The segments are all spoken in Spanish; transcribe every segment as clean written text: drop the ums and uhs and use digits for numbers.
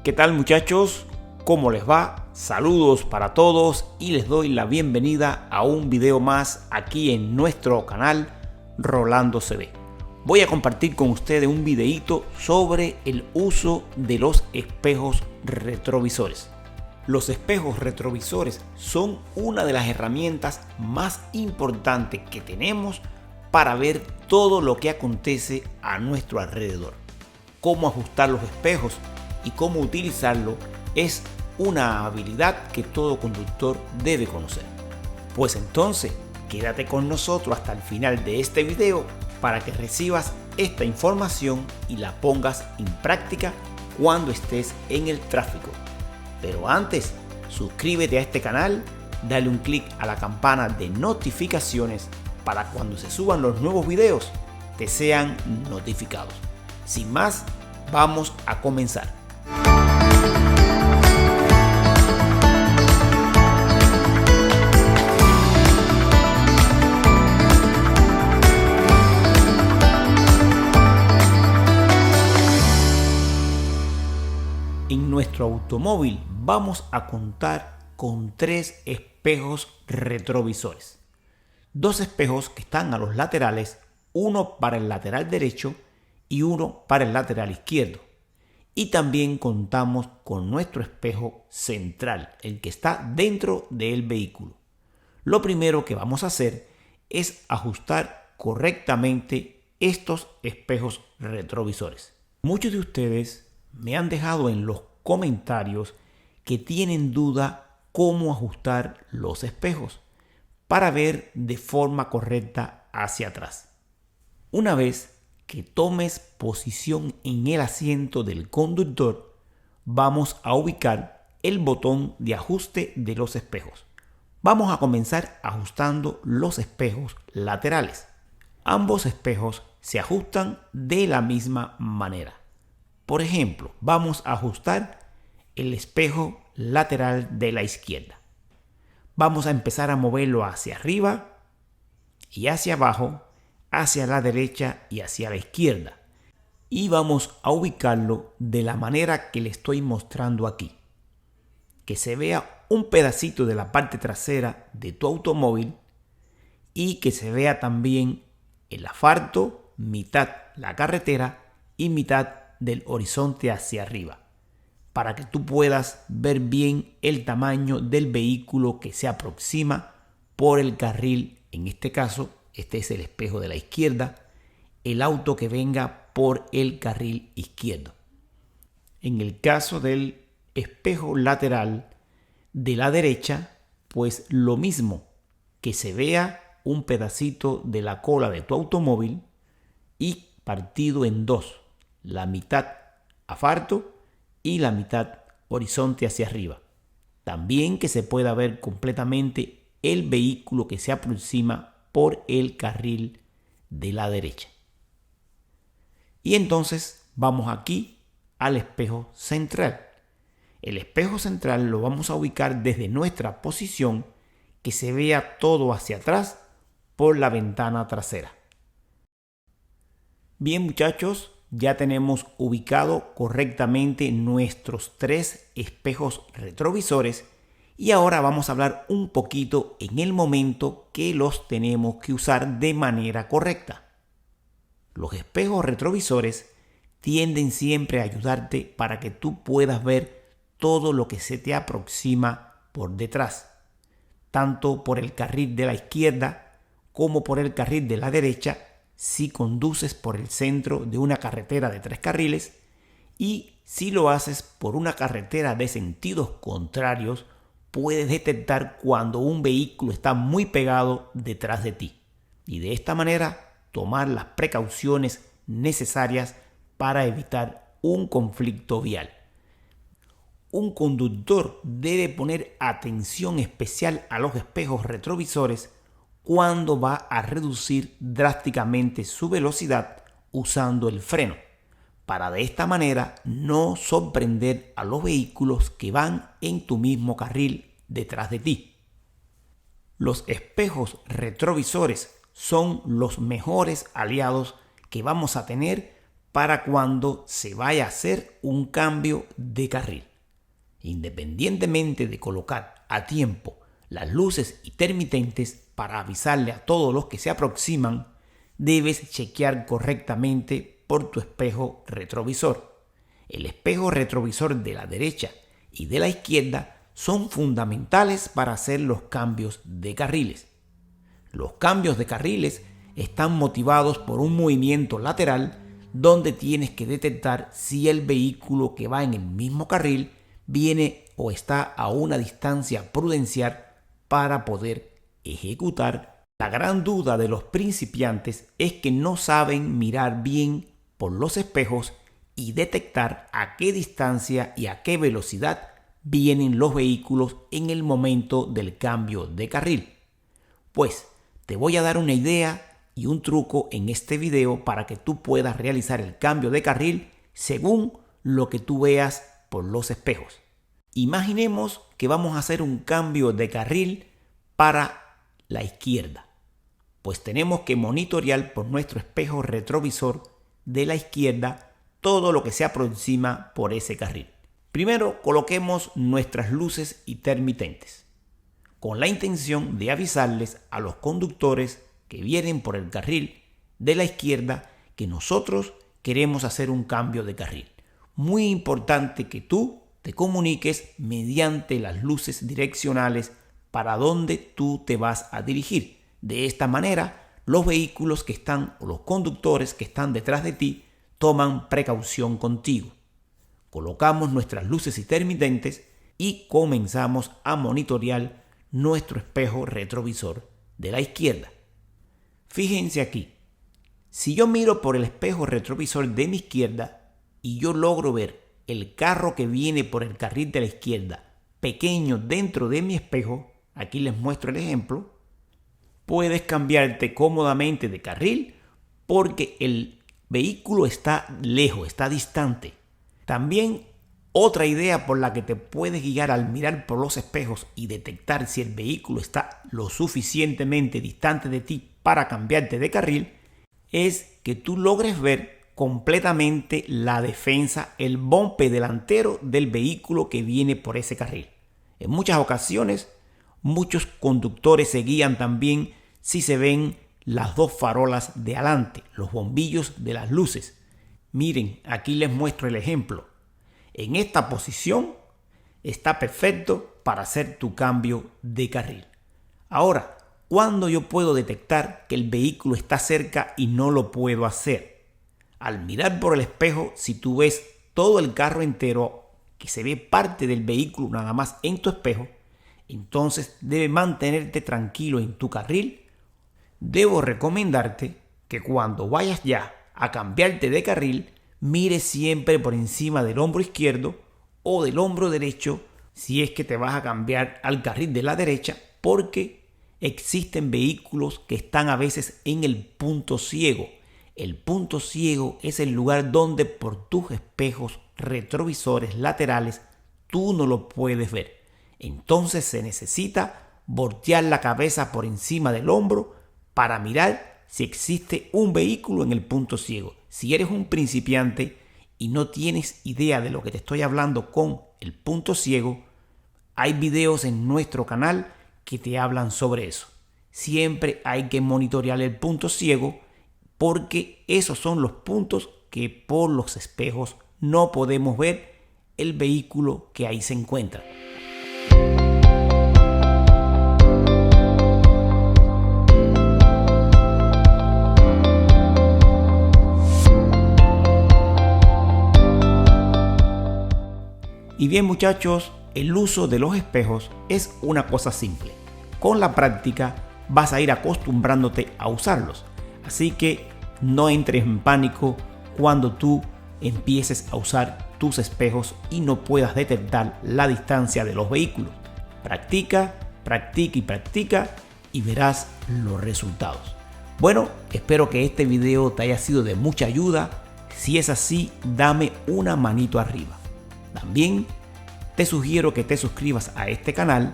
¿Qué tal, muchachos? ¿Cómo les va? Saludos para todos y les doy la bienvenida a un video más aquí en nuestro canal Rolando CB. Voy a compartir con ustedes un videito sobre el uso de los espejos retrovisores. Los espejos retrovisores son una de las herramientas más importantes que tenemos para ver todo lo que acontece a nuestro alrededor. Cómo ajustar los espejos y cómo utilizarlo es una habilidad que todo conductor debe conocer. Pues entonces, quédate con nosotros hasta el final de este video para que recibas esta información y la pongas en práctica cuando estés en el tráfico. Pero antes, suscríbete a este canal, dale un clic a la campana de notificaciones para cuando se suban los nuevos videos te sean notificados. Sin más, vamos a comenzar. En nuestro automóvil vamos a contar con 3 espejos retrovisores. 2 espejos que están a los laterales, uno para el lateral derecho y uno para el lateral izquierdo. Y también contamos con nuestro espejo central, el que está dentro del vehículo. Lo primero que vamos a hacer es ajustar correctamente estos espejos retrovisores. Muchos de ustedes me han dejado en los comentarios que tienen duda cómo ajustar los espejos para ver de forma correcta hacia atrás. Una vez que tomes posición en el asiento del conductor, vamos a ubicar el botón de ajuste de los espejos. Vamos a comenzar ajustando los espejos laterales. Ambos espejos se ajustan de la misma manera. Por ejemplo, vamos a ajustar el espejo lateral de la izquierda. Vamos a empezar a moverlo hacia arriba y hacia abajo, hacia la derecha y hacia la izquierda. Y vamos a ubicarlo de la manera que le estoy mostrando aquí. Que se vea un pedacito de la parte trasera de tu automóvil y que se vea también el asfalto, mitad la carretera y mitad del horizonte hacia arriba, para que tú puedas ver bien el tamaño del vehículo que se aproxima por el carril. En este caso, este es el espejo de la izquierda, el auto que venga por el carril izquierdo. En el caso del espejo lateral de la derecha, pues lo mismo, que se vea un pedacito de la cola de tu automóvil y partido en dos, la mitad asfalto y la mitad horizonte hacia arriba. También que se pueda ver completamente el vehículo que se aproxima por el carril de la derecha. Y entonces vamos aquí al espejo central. El espejo central lo vamos a ubicar desde nuestra posición, que se vea todo hacia atrás por la ventana trasera. Bien, muchachos, ya tenemos ubicado correctamente nuestros 3 espejos retrovisores y ahora vamos a hablar un poquito en el momento que los tenemos que usar de manera correcta. Los espejos retrovisores tienden siempre a ayudarte para que tú puedas ver todo lo que se te aproxima por detrás, tanto por el carril de la izquierda como por el carril de la derecha si conduces por el centro de una carretera de 3 carriles y si lo haces por una carretera de sentidos contrarios, puedes detectar cuando un vehículo está muy pegado detrás de ti y de esta manera tomar las precauciones necesarias para evitar un conflicto vial. Un conductor debe poner atención especial a los espejos retrovisores cuando va a reducir drásticamente su velocidad usando el freno, para de esta manera no sorprender a los vehículos que van en tu mismo carril detrás de ti. Los espejos retrovisores son los mejores aliados que vamos a tener para cuando se vaya a hacer un cambio de carril. Independientemente de colocar a tiempo las luces intermitentes para avisarle a todos los que se aproximan, debes chequear correctamente por tu espejo retrovisor. El espejo retrovisor de la derecha y de la izquierda son fundamentales para hacer los cambios de carriles. Los cambios de carriles están motivados por un movimiento lateral donde tienes que detectar si el vehículo que va en el mismo carril viene o está a una distancia prudencial para poder ejecutar. La gran duda de los principiantes es que no saben mirar bien por los espejos y detectar a qué distancia y a qué velocidad vienen los vehículos en el momento del cambio de carril. Pues te voy a dar una idea y un truco en este video para que tú puedas realizar el cambio de carril según lo que tú veas por los espejos. Imaginemos que vamos a hacer un cambio de carril para la izquierda. Pues tenemos que monitorear por nuestro espejo retrovisor de la izquierda todo lo que se aproxima por ese carril. Primero coloquemos nuestras luces intermitentes con la intención de avisarles a los conductores que vienen por el carril de la izquierda que nosotros queremos hacer un cambio de carril. Muy importante que tú te comuniques mediante las luces direccionales para dónde tú te vas a dirigir. De esta manera, los vehículos que están o los conductores que están detrás de ti toman precaución contigo. Colocamos nuestras luces intermitentes y comenzamos a monitorear nuestro espejo retrovisor de la izquierda. Fíjense aquí, si yo miro por el espejo retrovisor de mi izquierda y yo logro ver el carro que viene por el carril de la izquierda pequeño dentro de mi espejo, aquí les muestro el ejemplo, puedes cambiarte cómodamente de carril porque el vehículo está lejos, está distante. También otra idea por la que te puedes guiar al mirar por los espejos y detectar si el vehículo está lo suficientemente distante de ti para cambiarte de carril es que tú logres ver completamente la defensa, el bumper delantero del vehículo que viene por ese carril. En muchas ocasiones, muchos conductores se guían también si se ven las dos farolas de adelante, los bombillos de las luces. Miren, aquí les muestro el ejemplo. En esta posición está perfecto para hacer tu cambio de carril. Ahora, ¿cuándo yo puedo detectar que el vehículo está cerca y no lo puedo hacer? Al mirar por el espejo, si tú ves todo el carro entero, que se ve parte del vehículo nada más en tu espejo, entonces debes mantenerte tranquilo en tu carril. Debo recomendarte que cuando vayas ya a cambiarte de carril, mires siempre por encima del hombro izquierdo o del hombro derecho si es que te vas a cambiar al carril de la derecha, porque existen vehículos que están a veces en el punto ciego. El punto ciego es el lugar donde por tus espejos retrovisores laterales tú no lo puedes ver. Entonces se necesita voltear la cabeza por encima del hombro para mirar si existe un vehículo en el punto ciego. Si eres un principiante y no tienes idea de lo que te estoy hablando con el punto ciego, hay videos en nuestro canal que te hablan sobre eso. Siempre hay que monitorear el punto ciego porque esos son los puntos que por los espejos no podemos ver el vehículo que ahí se encuentra. Y bien muchachos, el uso de los espejos es una cosa simple. Con la práctica vas a ir acostumbrándote a usarlos. Así que no entres en pánico cuando tú empieces a usar tus espejos y no puedas detectar la distancia de los vehículos. Practica, practica y practica y verás los resultados. Bueno, espero que este video te haya sido de mucha ayuda. Si es así, dame una manito arriba. También te sugiero que te suscribas a este canal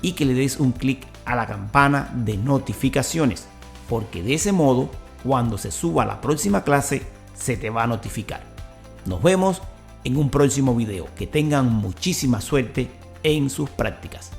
y que le des un clic a la campana de notificaciones, porque de ese modo, cuando se suba la próxima clase, se te va a notificar. Nos vemos en un próximo video. Que tengan muchísima suerte en sus prácticas.